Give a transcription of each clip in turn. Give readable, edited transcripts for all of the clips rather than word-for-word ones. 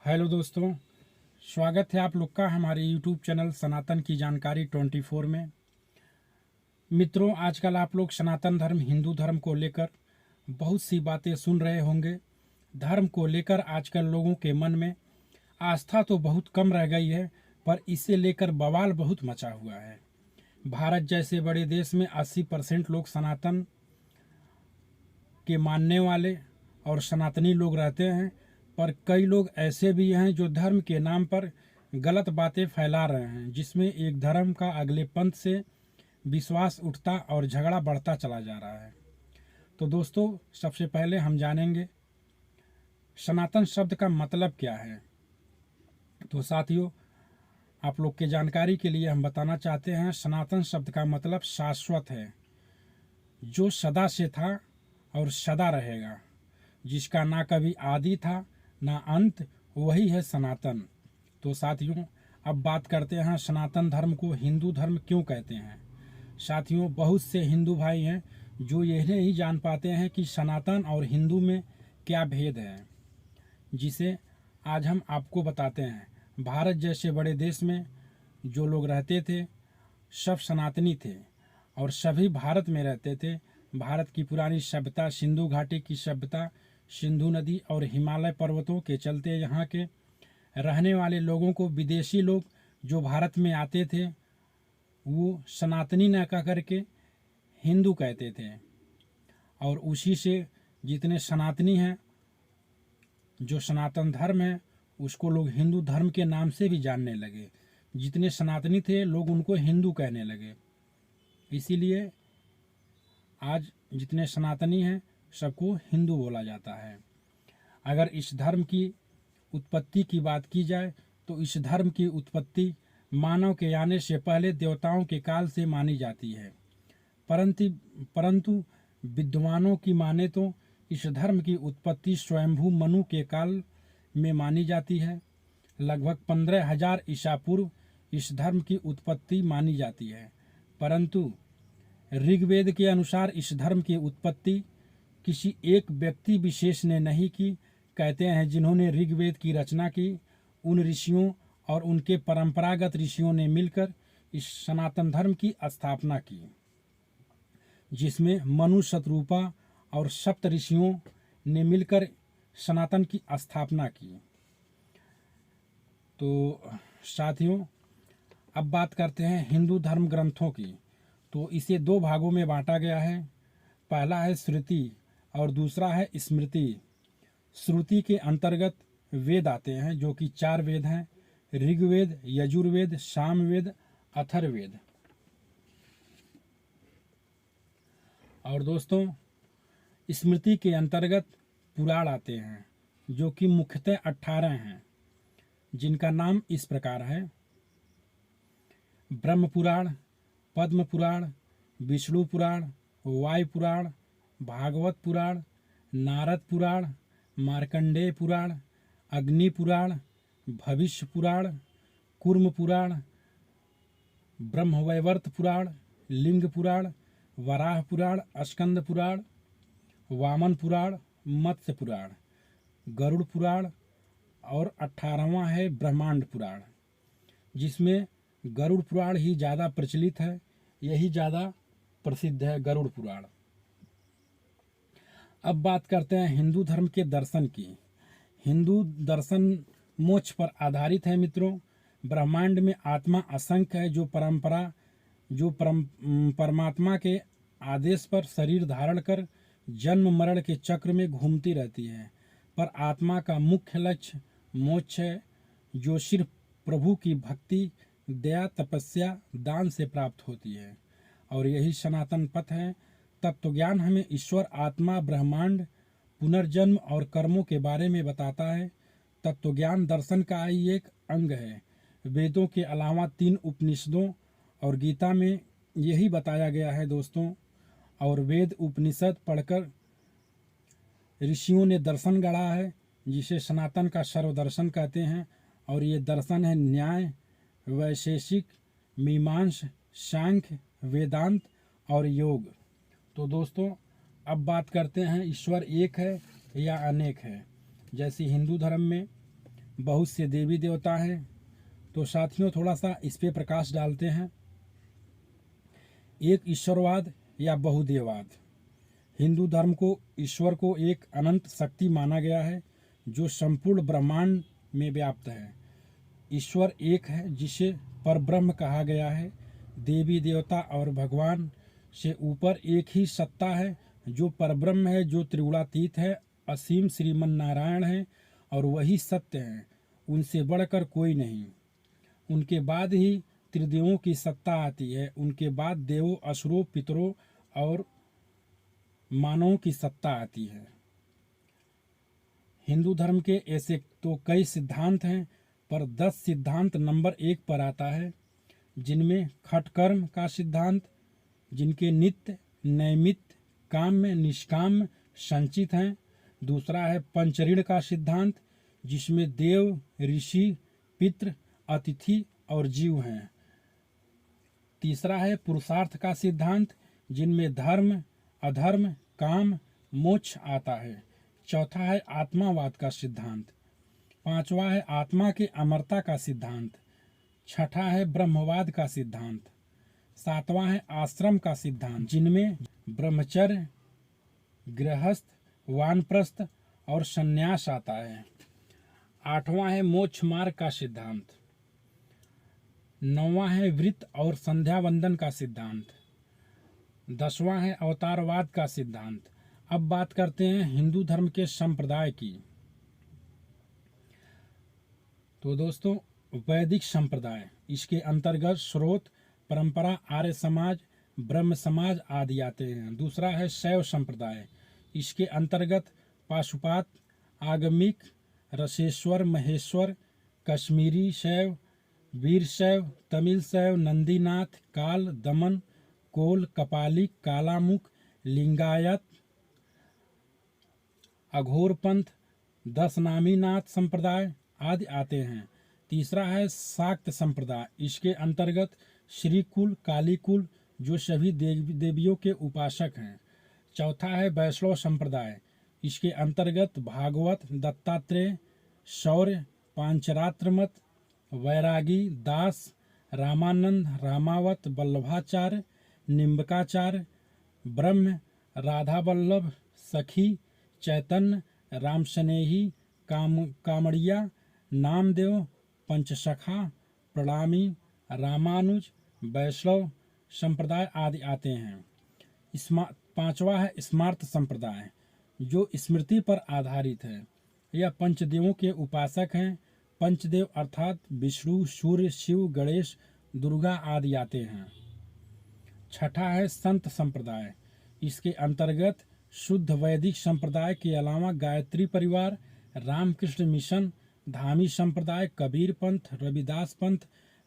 Hello दोस्तों, स्वागत है आप लोग का हमारे यूट्यूब चैनल सनातन की जानकारी 24 में। मित्रों, आजकल आप लोग सनातन धर्म हिंदू धर्म को लेकर बहुत सी बातें सुन रहे होंगे। धर्म को लेकर आजकल लोगों के मन में आस्था तो बहुत कम रह गई है, पर इसे लेकर बवाल बहुत मचा हुआ है। भारत जैसे बड़े देश में 80% लोग सनातन के मानने वाले और सनातनी लोग रहते हैं, पर कई लोग ऐसे भी हैं जो धर्म के नाम पर गलत बातें फैला रहे हैं, जिसमें एक धर्म का अगले पंथ से विश्वास उठता और झगड़ा बढ़ता चला जा रहा है। तो दोस्तों, सबसे पहले हम जानेंगे सनातन शब्द का मतलब क्या है। तो साथियों, आप लोग के जानकारी के लिए हम बताना चाहते हैं, सनातन शब्द का मतलब शाश्वत है, जो सदा से था और सदा रहेगा, जिसका ना कभी आदि था ना अंत, वही है सनातन। तो साथियों, अब बात करते हैं सनातन धर्म को हिंदू धर्म क्यों कहते हैं। साथियों, बहुत से हिंदू भाई हैं जो यह नहीं जान पाते हैं कि सनातन और हिंदू में क्या भेद है, जिसे आज हम आपको बताते हैं। भारत जैसे बड़े देश में जो लोग रहते थे सब सनातनी थे और सभी भारत में रहते थे। भारत की पुरानी सभ्यता, सिंधु घाटी की सभ्यता, सिंधु नदी और हिमालय पर्वतों के चलते यहाँ के रहने वाले लोगों को विदेशी लोग जो भारत में आते थे वो सनातनी न कह करके हिंदू कहते थे, और उसी से जितने सनातनी हैं, जो सनातन धर्म है, उसको लोग हिंदू धर्म के नाम से भी जानने लगे। जितने सनातनी थे लोग उनको हिंदू कहने लगे। इसीलिए आज जितने सनातनी हैं सबको हिंदू बोला जाता है। अगर इस धर्म की उत्पत्ति की बात की जाए तो इस धर्म की उत्पत्ति मानव के आने से पहले देवताओं के काल से मानी जाती है, परंतु विद्वानों की माने तो इस धर्म की उत्पत्ति स्वयंभू मनु के काल में मानी जाती है। लगभग 15,000 ईसा पूर्व इस धर्म की उत्पत्ति मानी जाती है, परंतु ऋग्वेद के अनुसार इस धर्म की उत्पत्ति किसी एक व्यक्ति विशेष ने नहीं की। कहते हैं जिन्होंने ऋग्वेद की रचना की उन ऋषियों और उनके परंपरागत ऋषियों ने मिलकर इस सनातन धर्म की स्थापना की, जिसमें मनु, शतरूपा और सप्त ऋषियों ने मिलकर सनातन की स्थापना की। तो साथियों, अब बात करते हैं हिंदू धर्म ग्रंथों की। तो इसे दो भागों में बांटा गया है। पहला है श्रुति और दूसरा है स्मृति। श्रुति के अंतर्गत वेद आते हैं, जो कि 4 वेद हैं: ऋग्वेद, यजुर्वेद, सामवेद, अथर्ववेद। और दोस्तों, स्मृति के अंतर्गत पुराण आते हैं, जो कि मुख्यतः 18 हैं, जिनका नाम इस प्रकार है: ब्रह्म पुराण, पद्म पुराण, विष्णु पुराण, वायु पुराण, भागवत पुराण, नारद पुराण, मार्कंडेय पुराण, अग्नि पुराण, भविष्य पुराण, कूर्म पुराण, ब्रह्मवैवर्त पुराण, लिंग पुराण, वराह पुराण, स्कंद पुराण, वामन पुराण, मत्स्य पुराण, गरुड़ पुराण, और 18वां है ब्रह्मांड पुराण, जिसमें गरुड़ पुराण ही ज़्यादा प्रचलित है, यही ज़्यादा प्रसिद्ध है, गरुड़ पुराण। अब बात करते हैं हिंदू धर्म के दर्शन की। हिंदू दर्शन मोक्ष पर आधारित है। मित्रों, ब्रह्मांड में आत्मा असंख्य है, जो परमात्मा के आदेश पर शरीर धारण कर जन्म मरण के चक्र में घूमती रहती है, पर आत्मा का मुख्य लक्ष्य मोक्ष है, जो सिर्फ प्रभु की भक्ति, दया, तपस्या, दान से प्राप्त होती है, और यही सनातन पथ है। तत्वज्ञान हमें ईश्वर, आत्मा, ब्रह्मांड, पुनर्जन्म और कर्मों के बारे में बताता है। तत्वज्ञान दर्शन का ही एक अंग है। वेदों के अलावा 3 उपनिषदों और गीता में यही बताया गया है दोस्तों। और वेद उपनिषद पढ़कर ऋषियों ने दर्शन गढ़ा है, जिसे सनातन का सर्वदर्शन कहते हैं। और ये दर्शन है न्याय, वैशेषिक, मीमांस, सांख्य, वेदांत और योग। तो दोस्तों, अब बात करते हैं ईश्वर एक है या अनेक है। जैसे हिंदू धर्म में बहुत से देवी देवता हैं। तो साथियों थोड़ा सा इस पे प्रकाश डालते हैं। एक ईश्वरवाद या बहुदेववाद। हिंदू धर्म को ईश्वर को एक अनंत शक्ति माना गया है जो संपूर्ण ब्रह्मांड में व्याप्त है। ईश्वर एक है जिसे परब्रह्म कहा गया है। देवी देवता और भगवान से ऊपर एक ही सत्ता है जो परब्रह्म है, जो त्रिगुणातीत है, असीम श्रीमन नारायण है और वही सत्य है, उनसे बढ़कर कोई नहीं। उनके बाद ही त्रिदेवों की सत्ता आती है, उनके बाद देवों, असुरों, पितरों और मानवों की सत्ता आती है। हिंदू धर्म के ऐसे तो कई सिद्धांत हैं, पर 10 सिद्धांत नंबर 1 पर आता है, जिनमें खटकर्म का सिद्धांत, जिनके नित्य, नैमित्य, काम्य, निष्काम्य संचित हैं। दूसरा है पंचऋण का सिद्धांत, जिसमें देव, ऋषि, पितृ, अतिथि और जीव हैं। तीसरा है पुरुषार्थ का सिद्धांत, जिनमें धर्म, अधर्म, काम, मोक्ष आता है। चौथा है आत्मावाद का सिद्धांत। पांचवा है आत्मा के अमरता का सिद्धांत। छठा है ब्रह्मवाद का सिद्धांत। सातवां है आश्रम का सिद्धांत, जिनमें ब्रह्मचर्य, गृहस्थ, वानप्रस्थ और संन्यास आता है। आठवां है मोक्ष मार्ग का सिद्धांत। नौवां है व्रत और संध्या वंदन का सिद्धांत। 10वां है अवतारवाद का सिद्धांत। अब बात करते हैं हिंदू धर्म के संप्रदाय की। तो दोस्तों वैदिक संप्रदाय, इसके अंतर्गत स्रोत, परंपरा, आर्य समाज, ब्रह्म समाज आदि आते हैं। दूसरा है शैव संप्रदाय, इसके अंतर्गत पाशुपात, आगमिक, रसेश्वर, महेश्वर, कश्मीरी शैव, वीर शैव, तमिल शैव, नंदीनाथ, काल, दमन, कोल, कपालिक, कालामुख, लिंगायत, अघोरपंथ, दशनामीनाथ संप्रदाय आदि आते हैं। तीसरा है शाक्त संप्रदाय, इसके अंतर्गत श्रीकुल, कालीकुल, जो सभी देवियों के उपासक हैं। चौथा है वैष्णव संप्रदाय, इसके अंतर्गत भागवत, दत्तात्रेय, शौर्य, पांचरात्र मत, वैरागी, दास, रामानंद, रामावत, वल्लभाचार्य, निम्बकाचार्य, ब्रह्म, राधा वल्लभ, सखी, चैतन्य, रामस्नेही, कामड़िया, नामदेव, पंचसखा, प्रणामी, रामानुज, वैष्णव संप्रदाय आदि आते हैं। पांचवा है स्मार्त संप्रदाय, जो स्मृति पर आधारित है। यह पंचदेवों के उपासक हैं। पंचदेव अर्थात विष्णु, सूर्य, शिव, गणेश, दुर्गा आदि आते हैं। छठा है संत संप्रदाय, इसके अंतर्गत शुद्ध वैदिक संप्रदाय के अलावा गायत्री परिवार, रामकृष्ण मिशन, धामी संप्रदाय, कबीर पंथ, रविदास पंथ,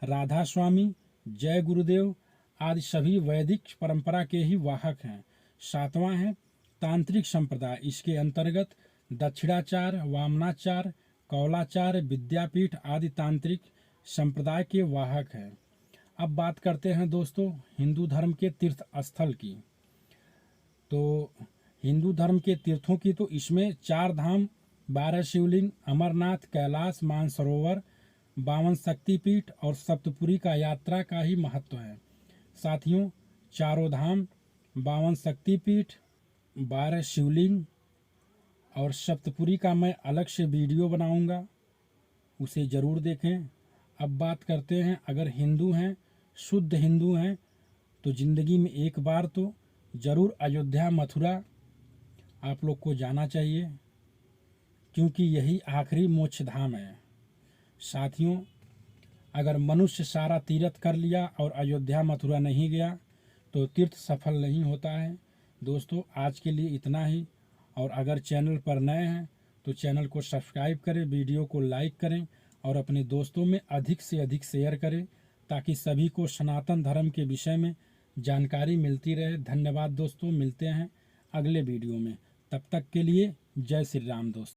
राधा स्वामी, जय गुरुदेव आदि सभी वैदिक परंपरा के ही वाहक हैं। सातवां है तांत्रिक संप्रदाय, इसके अंतर्गत दक्षिणाचार, वामनाचार, कौलाचार, विद्यापीठ आदि तांत्रिक संप्रदाय के वाहक हैं। अब बात करते हैं दोस्तों हिंदू धर्म के तीर्थ स्थल की। तो हिंदू धर्म के तीर्थों की तो इसमें 4 धाम, 12 शिवलिंग, अमरनाथ, कैलाश, मानसरोवर, 52 शक्तिपीठ और सप्तपुरी का यात्रा का ही महत्व है। साथियों चारों धाम, 52 शक्तिपीठ, 12 शिवलिंग और सप्तपुरी का मैं अलग से वीडियो बनाऊंगा, उसे ज़रूर देखें। अब बात करते हैं, अगर हिंदू हैं, शुद्ध हिंदू हैं, तो ज़िंदगी में एक बार तो ज़रूर अयोध्या, मथुरा आप लोग को जाना चाहिए, क्योंकि यही आखिरी मोक्ष धाम है। साथियों अगर मनुष्य सारा तीर्थ कर लिया और अयोध्या, मथुरा नहीं गया तो तीर्थ सफल नहीं होता है। दोस्तों आज के लिए इतना ही, और अगर चैनल पर नए हैं तो चैनल को सब्सक्राइब करें, वीडियो को लाइक करें और अपने दोस्तों में अधिक से अधिक शेयर करें, ताकि सभी को सनातन धर्म के विषय में जानकारी मिलती रहे। धन्यवाद दोस्तों, मिलते हैं अगले वीडियो में। तब तक के लिए जय श्री राम दोस्तों।